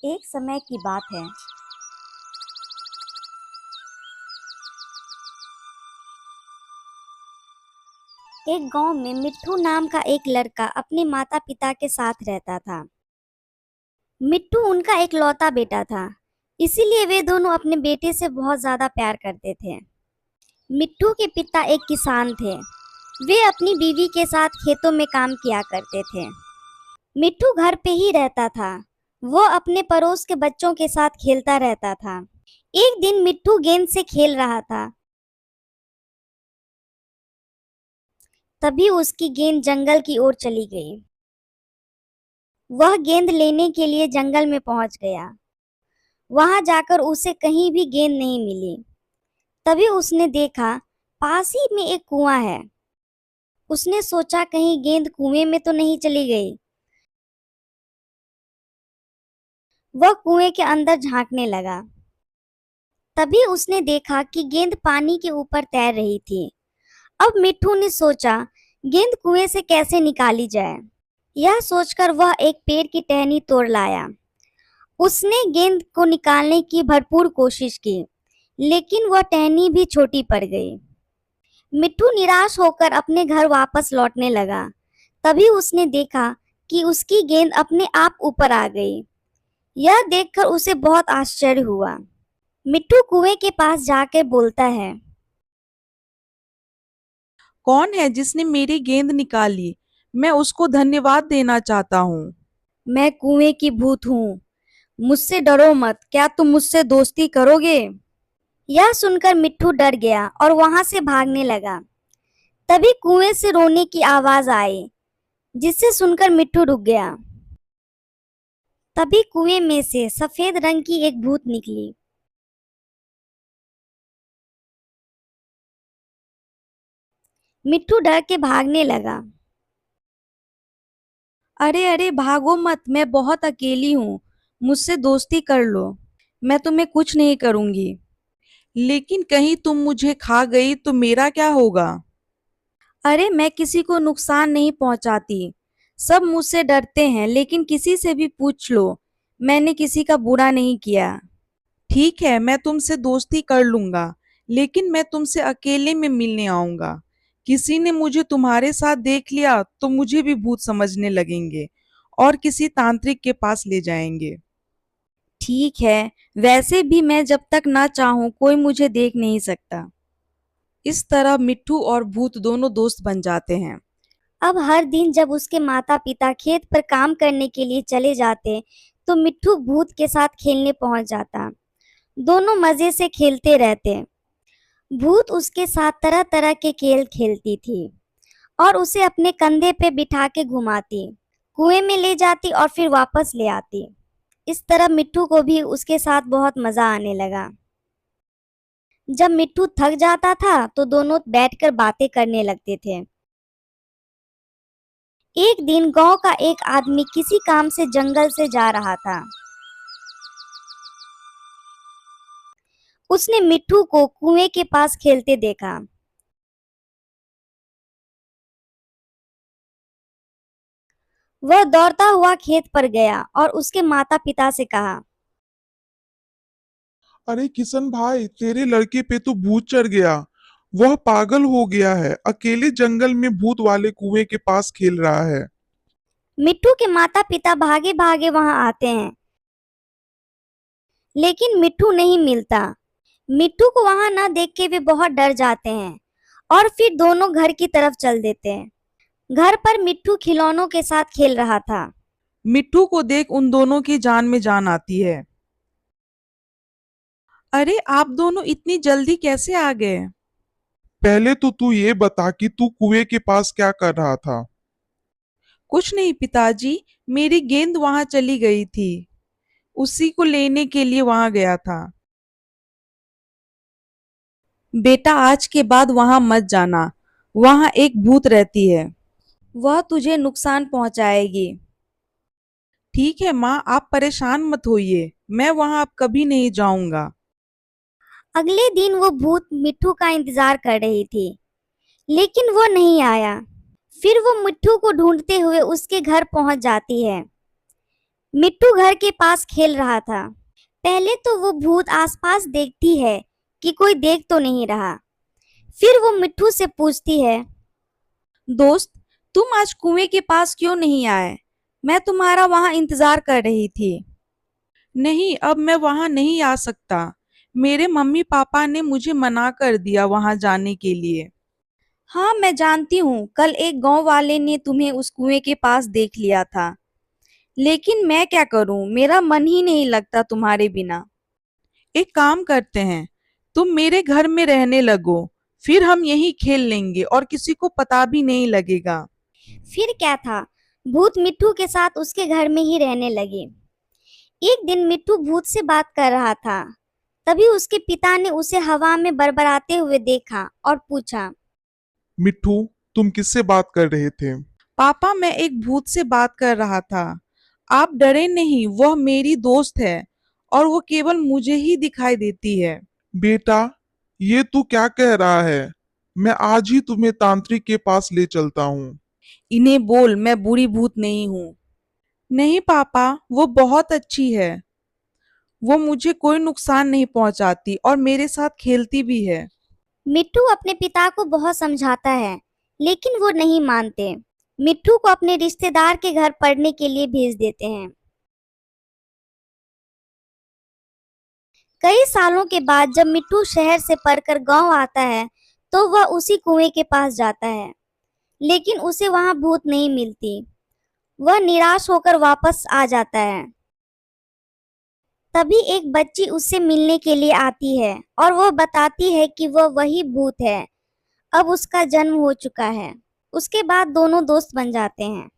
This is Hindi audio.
एक समय की बात है। एक गांव में मिट्ठू नाम का एक लड़का अपने माता पिता के साथ रहता था। मिट्ठू उनका एक लौता बेटा था, इसीलिए वे दोनों अपने बेटे से बहुत ज्यादा प्यार करते थे। मिट्ठू के पिता एक किसान थे। वे अपनी बीवी के साथ खेतों में काम किया करते थे। मिट्ठू घर पे ही रहता था। वो अपने पड़ोस के बच्चों के साथ खेलता रहता था। एक दिन मिट्ठू गेंद से खेल रहा था। तभी उसकी गेंद जंगल की ओर चली गई। वह गेंद लेने के लिए जंगल में पहुंच गया। वहां जाकर उसे कहीं भी गेंद नहीं मिली। तभी उसने देखा पास ही में एक कुआं है। उसने सोचा कहीं गेंद कुएं में तो नहीं चली गई। वह कुएं के अंदर झांकने लगा। तभी उसने देखा कि गेंद पानी के ऊपर तैर रही थी। अब मिट्ठू ने सोचा गेंद कुएं से कैसे निकाली जाए। यह सोचकर वह एक पेड़ की टहनी तोड़ लाया। उसने गेंद को निकालने की भरपूर कोशिश की, लेकिन वह टहनी भी छोटी पड़ गई। मिट्ठू निराश होकर अपने घर वापस लौटने लगा। तभी उसने देखा कि उसकी गेंद अपने आप ऊपर आ गई। यह देखकर उसे बहुत आश्चर्य हुआ। मिट्ठू कुएं के पास जाकर बोलता है, कौन है जिसने मेरी गेंद निकाली? मैं उसको धन्यवाद देना चाहता हूँ। मैं कुएं की भूत हूँ। मुझसे डरो मत, क्या तुम मुझसे दोस्ती करोगे? यह सुनकर मिट्ठू डर गया और वहां से भागने लगा। तभी कुएं से रोने की आवाज आई, जिसे सुनकर मिट्ठू रुक गया। तभी कुएं में से सफेद रंग की एक भूत निकली। मिट्ठू डर के भागने लगा। अरे अरे भागो मत, मैं बहुत अकेली हूँ। मुझसे दोस्ती कर लो। मैं तुम्हें कुछ नहीं करूँगी। लेकिन कहीं तुम मुझे खा गई तो मेरा क्या होगा? अरे मैं किसी को नुकसान नहीं पहुंचाती। सब मुझसे डरते हैं, लेकिन किसी से भी पूछ लो, मैंने किसी का बुरा नहीं किया। ठीक है, मैं तुमसे दोस्ती कर लूंगा, लेकिन मैं तुमसे अकेले में मिलने आऊंगा। किसी ने मुझे तुम्हारे साथ देख लिया तो मुझे भी भूत समझने लगेंगे और किसी तांत्रिक के पास ले जाएंगे। ठीक है, वैसे भी मैं जब तक ना चाहूं कोई मुझे देख नहीं सकता। इस तरह मिट्ठू और भूत दोनों दोस्त बन जाते हैं। अब हर दिन जब उसके माता पिता खेत पर काम करने के लिए चले जाते, तो मिट्ठू भूत के साथ खेलने पहुंच जाता। दोनों मजे से खेलते रहते। भूत उसके साथ तरह तरह के खेल खेलती थी और उसे अपने कंधे पे बिठा के घुमाती, कुएं में ले जाती और फिर वापस ले आती। इस तरह मिट्ठू को भी उसके साथ बहुत मजा आने लगा। जब मिट्ठू थक जाता था तो दोनों बैठकर बातें करने लगते थे। एक दिन गांव का एक आदमी किसी काम से जंगल से जा रहा था। उसने मिट्ठू को कुएं के पास खेलते देखा। वह दौड़ता हुआ खेत पर गया और उसके माता पिता से कहा, अरे किशन भाई, तेरे लड़के पे तो भूत चढ़ गया। वह पागल हो गया है, अकेले जंगल में भूत वाले कुएं के पास खेल रहा है। मिट्ठू के माता पिता भागे भागे वहां आते हैं, लेकिन मिट्ठू नहीं मिलता। मिट्ठू को वहां न देख के वे बहुत डर जाते हैं और फिर दोनों घर की तरफ चल देते हैं। घर पर मिट्ठू खिलौनों के साथ खेल रहा था। मिट्ठू को देख उन दोनों की जान में जान आती है। अरे आप दोनों इतनी जल्दी कैसे आ गए? पहले तो तू ये बता कि तू कुएं के पास क्या कर रहा था। कुछ नहीं पिताजी, मेरी गेंद वहां चली गई थी। उसी को लेने के लिए वहां गया था। बेटा आज के बाद वहां मत जाना। वहां एक भूत रहती है। वह तुझे नुकसान पहुंचाएगी। ठीक है माँ, आप परेशान मत होइए। मैं वहां अब कभी नहीं जाऊंगा। अगले दिन वो भूत मिट्ठू का इंतजार कर रही थी, लेकिन वो नहीं आया। फिर वो मिट्ठू को ढूंढते हुए उसके घर पहुंच जाती है। मिट्टू घर के पास खेल रहा था। पहले तो वो भूत आसपास देखती है कि कोई देख तो नहीं रहा। फिर वो मिट्टू से पूछती है, दोस्त, तुम आज कुएं के पास क्यों नहीं आए? मैं तुम्हारा वहां इंतजार कर रही थी। नहीं, अब मैं वहां नहीं आ सकता। मेरे मम्मी पापा ने मुझे मना कर दिया वहां जाने के लिए। हाँ, मैं जानती हूँ, कल एक गांव वाले ने तुम्हें उस कुएं के पास देख लिया था। लेकिन मैं क्या करूं, मेरा मन ही नहीं लगता तुम्हारे बिना। एक काम करते हैं, तुम मेरे घर में रहने लगो, फिर हम यहीं खेल लेंगे और किसी को पता भी नहीं लगेगा। फिर क्या था, भूत मिट्टू के साथ उसके घर में ही रहने लगे। एक दिन मिट्टू भूत से बात कर रहा था। तभी उसके पिता ने उसे हवा में बड़बड़ाते हुए देखा और पूछा, मिट्टू, तुम किससे बात कर रहे थे? पापा, मैं एक भूत से बात कर रहा था। आप डरे नहीं, वह मेरी दोस्त है और वो केवल मुझे ही दिखाई देती है। बेटा, ये तू क्या कह रहा है? मैं आज ही तुम्हें तांत्रिक के पास ले चलता हूँ। इन्हें बोल मैं बुरी भूत नहीं हूँ। नहीं पापा, वो बहुत अच्छी है। वो मुझे कोई नुकसान नहीं पहुंचाती और मेरे साथ खेलती भी है। मिट्टू अपने पिता को बहुत समझाता है, लेकिन वो नहीं मानते। मिट्टू को अपने रिश्तेदार के घर पढ़ने के लिए भेज देते हैं। कई सालों के बाद जब मिट्टू शहर से पढ़कर गांव आता है, तो वह उसी कुएं के पास जाता है, लेकिन उसे वहां भूत नहीं मिलती। वह निराश होकर वापस आ जाता है। तभी एक बच्ची उससे मिलने के लिए आती है और वह बताती है कि वह वही भूत है। अब उसका जन्म हो चुका है। उसके बाद दोनों दोस्त बन जाते हैं।